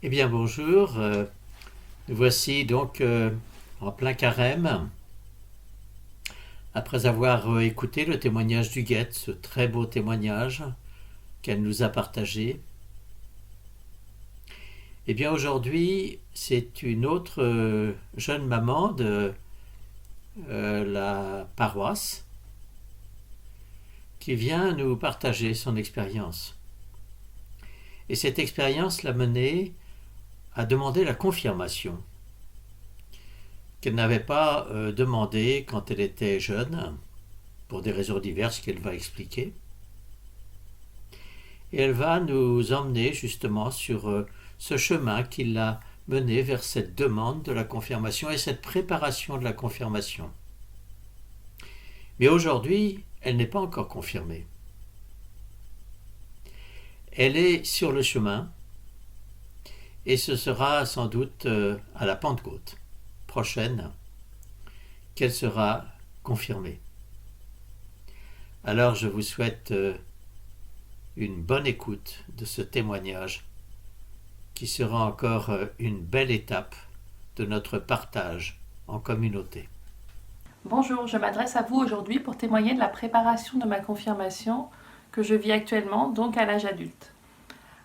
Eh bien bonjour, nous voici donc en plein carême, après avoir écouté le témoignage d'Huguette, ce très beau témoignage qu'elle nous a partagé. Eh bien aujourd'hui, c'est une autre jeune maman de la paroisse qui vient nous partager son expérience. Et cette expérience l'a menée à demander la confirmation qu'elle n'avait pas demandé quand elle était jeune, pour des raisons diverses qu'elle va expliquer. Et elle va nous emmener justement sur ce chemin qui l'a mené vers cette demande de la confirmation et cette préparation de la confirmation. Mais aujourd'hui, elle n'est pas encore confirmée. Elle est sur le chemin et ce sera sans doute à la Pentecôte prochaine qu'elle sera confirmée. Alors je vous souhaite une bonne écoute de ce témoignage qui sera encore une belle étape de notre partage en communauté. Bonjour, je m'adresse à vous aujourd'hui pour témoigner de la préparation de ma confirmation que je vis actuellement, donc à l'âge adulte.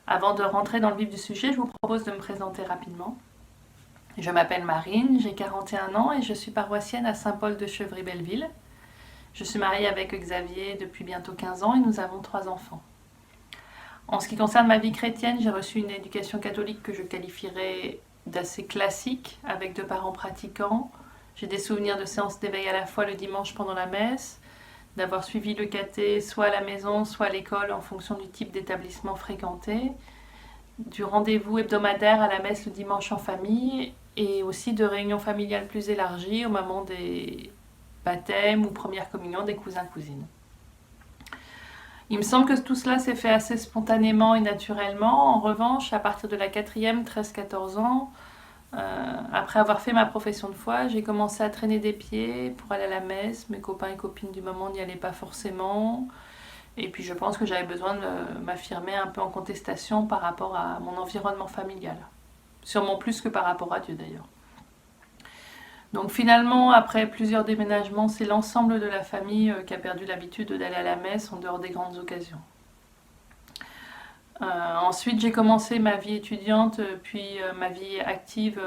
Avant de rentrer dans le vif du sujet, je vous propose de me présenter rapidement. Je m'appelle Marine, j'ai 41 ans et je suis paroissienne à Saint-Paul de Chevry-Belleville. Je suis mariée avec Xavier depuis bientôt 15 ans et nous avons 3 enfants. En ce qui concerne ma vie chrétienne, j'ai reçu une éducation catholique que je qualifierais d'assez classique, avec 2 parents pratiquants. J'ai des souvenirs de séances d'éveil à la fois le dimanche pendant la messe, d'avoir suivi le caté soit à la maison, soit à l'école en fonction du type d'établissement fréquenté, du rendez-vous hebdomadaire à la messe le dimanche en famille, et aussi de réunions familiales plus élargies au moment des baptêmes ou première communion des cousins-cousines. Il me semble que tout cela s'est fait assez spontanément et naturellement. En revanche, à partir de la 4e, 13-14 ans, après avoir fait ma profession de foi, j'ai commencé à traîner des pieds pour aller à la messe. Mes copains et copines du moment n'y allaient pas forcément. Et puis je pense que j'avais besoin de m'affirmer un peu en contestation par rapport à mon environnement familial. Sûrement plus que par rapport à Dieu d'ailleurs. Donc finalement, après plusieurs déménagements, c'est l'ensemble de la famille qui a perdu l'habitude d'aller à la messe en dehors des grandes occasions. Ensuite, j'ai commencé ma vie étudiante, puis ma vie active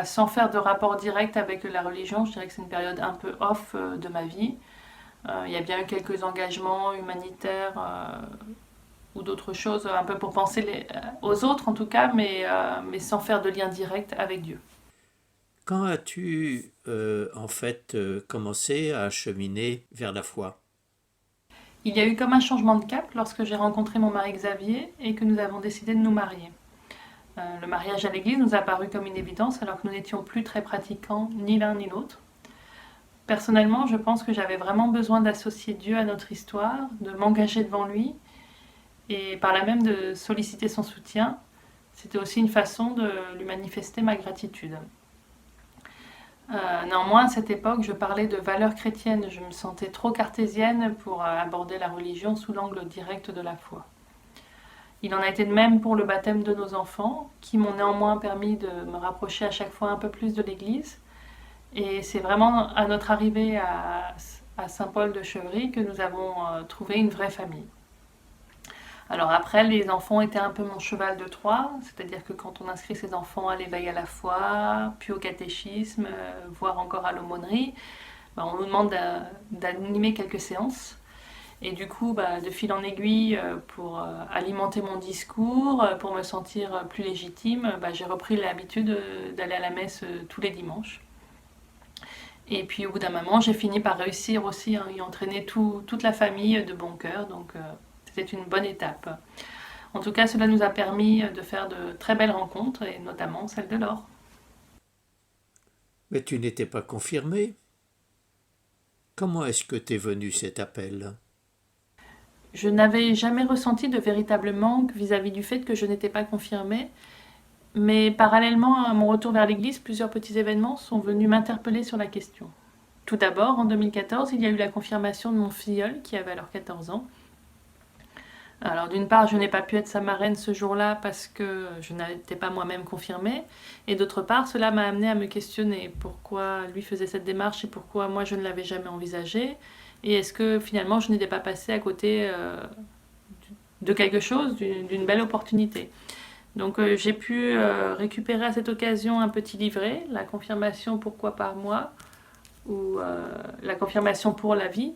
sans faire de rapport direct avec la religion. Je dirais que c'est une période un peu off de ma vie. Il y a bien eu quelques engagements humanitaires ou d'autres choses, un peu pour penser aux autres en tout cas, mais sans faire de lien direct avec Dieu. Quand as-tu commencé à cheminer vers la foi? Il y a eu comme un changement de cap lorsque j'ai rencontré mon mari Xavier et que nous avons décidé de nous marier. Le mariage à l'église nous a paru comme une évidence alors que nous n'étions plus très pratiquants ni l'un ni l'autre. Personnellement, je pense que j'avais vraiment besoin d'associer Dieu à notre histoire, de m'engager devant lui et par là même de solliciter son soutien. C'était aussi une façon de lui manifester ma gratitude. Néanmoins, à cette époque, je parlais de valeurs chrétiennes. Je me sentais trop cartésienne pour aborder la religion sous l'angle direct de la foi. Il en a été de même pour le baptême de nos enfants, qui m'ont néanmoins permis de me rapprocher à chaque fois un peu plus de l'Église. Et c'est vraiment à notre arrivée à Saint-Paul de Chevry que nous avons trouvé une vraie famille. Alors après, les enfants étaient un peu mon cheval de Troie, c'est-à-dire que quand on inscrit ses enfants à l'éveil à la foi, puis au catéchisme, voire encore à l'aumônerie, on nous demande d'animer quelques séances. Et du coup, de fil en aiguille, pour alimenter mon discours, pour me sentir plus légitime, j'ai repris l'habitude d'aller à la messe tous les dimanches. Et puis au bout d'un moment, j'ai fini par réussir aussi à y entraîner toute la famille de bon cœur, donc c'était une bonne étape. En tout cas, cela nous a permis de faire de très belles rencontres, et notamment celle de Laure. Mais tu n'étais pas confirmé. Comment est-ce que t'es venu cet appel? Je n'avais jamais ressenti de véritable manque vis-à-vis du fait que je n'étais pas confirmée, mais parallèlement à mon retour vers l'église, plusieurs petits événements sont venus m'interpeller sur la question. Tout d'abord, en 2014, il y a eu la confirmation de mon filleul, qui avait alors 14 ans. Alors d'une part, je n'ai pas pu être sa marraine ce jour-là parce que je n'étais pas moi-même confirmée. Et d'autre part, cela m'a amené à me questionner pourquoi lui faisait cette démarche et pourquoi moi je ne l'avais jamais envisagée. Et est-ce que finalement je n'étais pas passée à côté de quelque chose, d'une belle opportunité. Donc j'ai pu récupérer à cette occasion un petit livret, la confirmation pourquoi par moi, ou la confirmation pour la vie.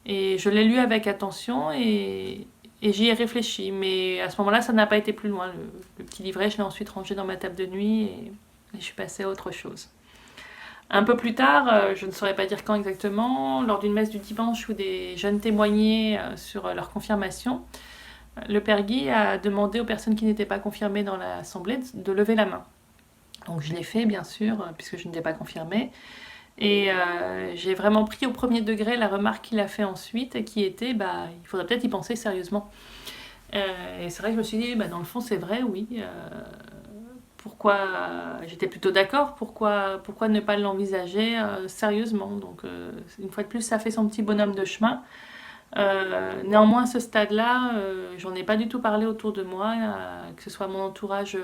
Et je l'ai lu avec attention et j'y ai réfléchi. Mais à ce moment-là, ça n'a pas été plus loin. Le petit livret, je l'ai ensuite rangé dans ma table de nuit et je suis passée à autre chose. Un peu plus tard, je ne saurais pas dire quand exactement, lors d'une messe du dimanche où des jeunes témoignaient sur leur confirmation, le Père Guy a demandé aux personnes qui n'étaient pas confirmées dans l'assemblée de lever la main. Donc je l'ai fait, bien sûr, puisque je n'étais pas confirmée. Et j'ai vraiment pris au premier degré la remarque qu'il a fait ensuite, qui était il faudrait peut-être y penser sérieusement. Et c'est vrai que je me suis dit, dans le fond, c'est vrai, oui. Pourquoi j'étais plutôt d'accord, pourquoi ne pas l'envisager sérieusement. Donc, une fois de plus, ça fait son petit bonhomme de chemin. Néanmoins, à ce stade-là, j'en ai pas du tout parlé autour de moi, que ce soit mon entourage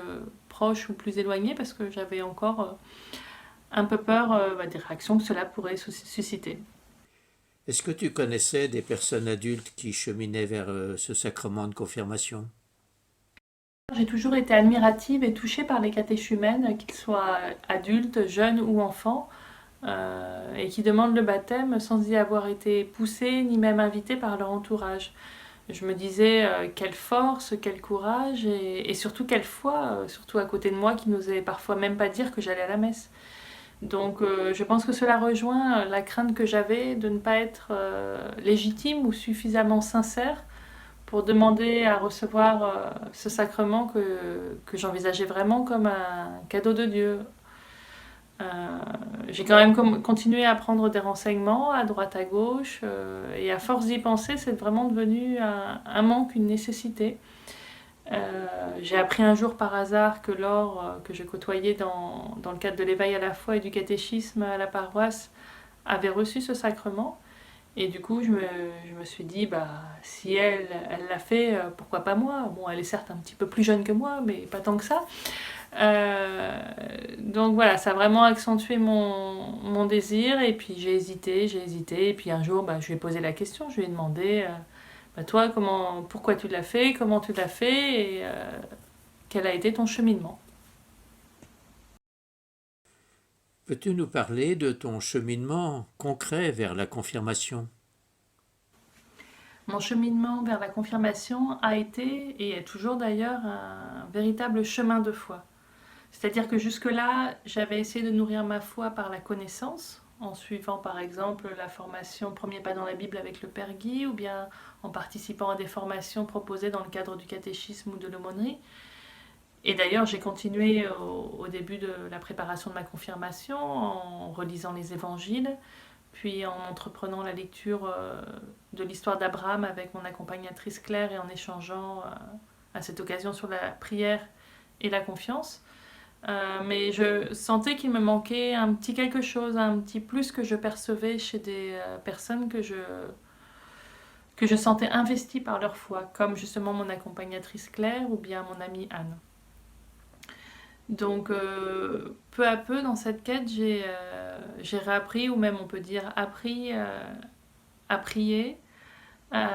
proche ou plus éloigné, parce que j'avais encore un peu peur des réactions que cela pourrait susciter. Est-ce que tu connaissais des personnes adultes qui cheminaient vers ce sacrement de confirmation? J'ai toujours été admirative et touchée par les catéchumènes, qu'ils soient adultes, jeunes ou enfants, et qui demandent le baptême sans y avoir été poussés ni même invités par leur entourage. Je me disais quelle force, quel courage et surtout quelle foi, surtout à côté de moi qui n'osait parfois même pas dire que j'allais à la messe. Donc je pense que cela rejoint la crainte que j'avais de ne pas être légitime ou suffisamment sincère pour demander à recevoir ce sacrement que j'envisageais vraiment comme un cadeau de Dieu. Euh, j'ai quand même continué à prendre des renseignements à droite à gauche et à force d'y penser, c'est vraiment devenu un manque, une nécessité. J'ai appris un jour par hasard que Laure, que je côtoyais dans le cadre de l'éveil à la foi et du catéchisme à la paroisse, avait reçu ce sacrement. Et du coup, je me suis dit, si elle l'a fait, pourquoi pas moi? Bon, elle est certes un petit peu plus jeune que moi, mais pas tant que ça. Donc voilà, ça a vraiment accentué mon désir. Et puis j'ai hésité. Et puis un jour, je lui ai posé la question. Je lui ai demandé, toi, pourquoi tu l'as fait? Comment tu l'as fait? Et quel a été ton cheminement? Peux-tu nous parler de ton cheminement concret vers la confirmation? Mon cheminement vers la confirmation a été, et est toujours d'ailleurs, un véritable chemin de foi. C'est-à-dire que jusque-là, j'avais essayé de nourrir ma foi par la connaissance, en suivant par exemple la formation Premier pas dans la Bible avec le Père Guy, ou bien en participant à des formations proposées dans le cadre du catéchisme ou de l'aumônerie. Et d'ailleurs, j'ai continué au début de la préparation de ma confirmation en relisant les évangiles, puis en entreprenant la lecture de l'histoire d'Abraham avec mon accompagnatrice Claire et en échangeant à cette occasion sur la prière et la confiance. Mais je sentais qu'il me manquait un petit quelque chose, un petit plus que je percevais chez des personnes que je sentais investies par leur foi, comme justement mon accompagnatrice Claire ou bien mon amie Anne. Donc peu à peu dans cette quête, j'ai réappris, ou même on peut dire appris à prier, à,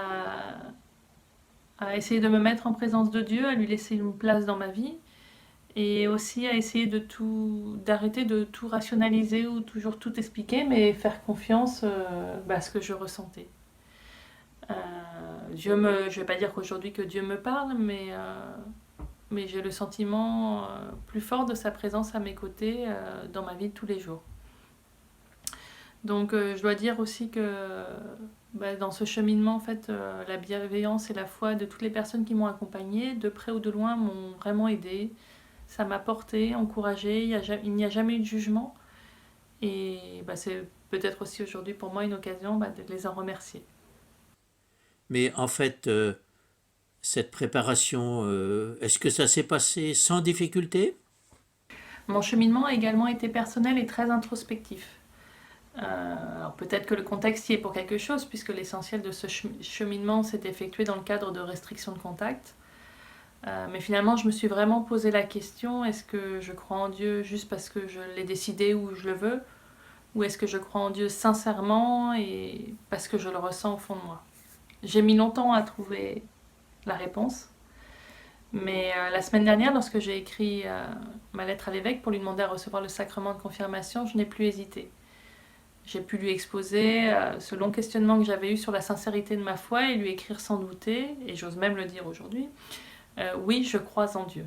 à essayer de me mettre en présence de Dieu, à lui laisser une place dans ma vie, et aussi à essayer d'arrêter de tout rationaliser ou toujours tout expliquer, mais faire confiance à ce que je ressentais. Je vais pas dire qu'aujourd'hui que Dieu me parle, mais j'ai le sentiment plus fort de sa présence à mes côtés dans ma vie de tous les jours. Donc je dois dire aussi que dans ce cheminement, en fait, la bienveillance et la foi de toutes les personnes qui m'ont accompagnée, de près ou de loin, m'ont vraiment aidée. Ça m'a portée, encouragée, il n'y a jamais eu de jugement. Et c'est peut-être aussi aujourd'hui pour moi une occasion de les en remercier. Mais en fait, cette préparation, est-ce que ça s'est passé sans difficulté? Mon cheminement a également été personnel et très introspectif. Alors peut-être que le contexte y est pour quelque chose, puisque l'essentiel de ce cheminement s'est effectué dans le cadre de restrictions de contact. Mais finalement, je me suis vraiment posé la question, est-ce que je crois en Dieu juste parce que je l'ai décidé ou je le veux, ou est-ce que je crois en Dieu sincèrement et parce que je le ressens au fond de moi? J'ai mis longtemps à trouver la réponse, mais la semaine dernière, lorsque j'ai écrit ma lettre à l'évêque pour lui demander à recevoir le sacrement de confirmation, je n'ai plus hésité. J'ai pu lui exposer ce long questionnement que j'avais eu sur la sincérité de ma foi et lui écrire sans douter, et j'ose même le dire aujourd'hui, oui, je crois en Dieu.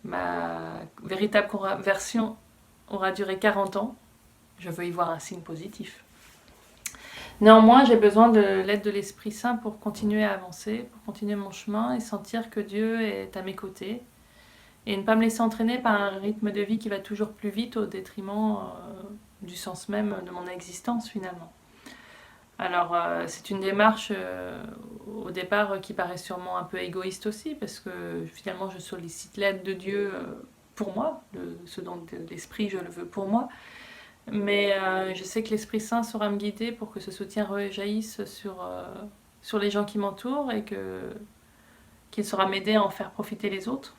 Ma véritable conversion aura duré 40 ans. Je veux y voir un signe positif. Néanmoins, j'ai besoin de l'aide de l'Esprit Saint pour continuer à avancer, pour continuer mon chemin et sentir que Dieu est à mes côtés. Et ne pas me laisser entraîner par un rythme de vie qui va toujours plus vite au détriment du sens même de mon existence finalement. Alors c'est une démarche au départ qui paraît sûrement un peu égoïste aussi, parce que finalement je sollicite l'aide de Dieu pour moi, ce dont l'Esprit je le veux pour moi. Mais je sais que l'Esprit Saint saura me guider pour que ce soutien rejaillisse sur les gens qui m'entourent et qu'il saura m'aider à en faire profiter les autres.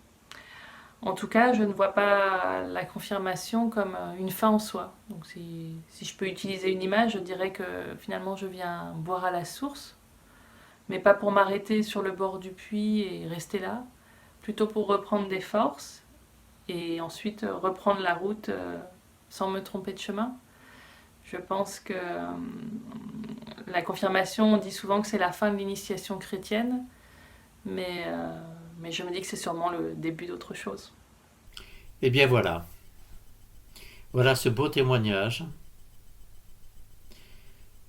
En tout cas, je ne vois pas la confirmation comme une fin en soi. Donc si je peux utiliser une image, je dirais que finalement je viens boire à la source, mais pas pour m'arrêter sur le bord du puits et rester là, plutôt pour reprendre des forces et ensuite reprendre la route sans me tromper de chemin. Je pense que la confirmation, on dit souvent que c'est la fin de l'initiation chrétienne, mais je me dis que c'est sûrement le début d'autre chose. Eh bien voilà. Voilà ce beau témoignage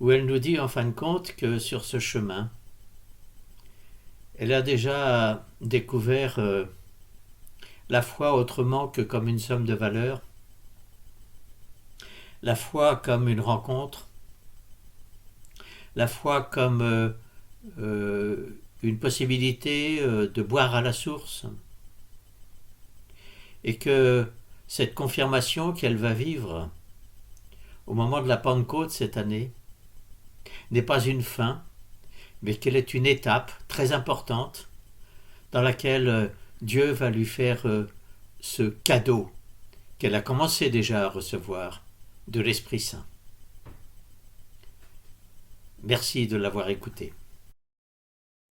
où elle nous dit en fin de compte que sur ce chemin, elle a déjà découvert la foi autrement que comme une somme de valeurs, la foi comme une rencontre, la foi comme une possibilité de boire à la source, et que cette confirmation qu'elle va vivre au moment de la Pentecôte cette année n'est pas une fin, mais qu'elle est une étape très importante dans laquelle Dieu va lui faire ce cadeau qu'elle a commencé déjà à recevoir de l'Esprit Saint. Merci de l'avoir écouté.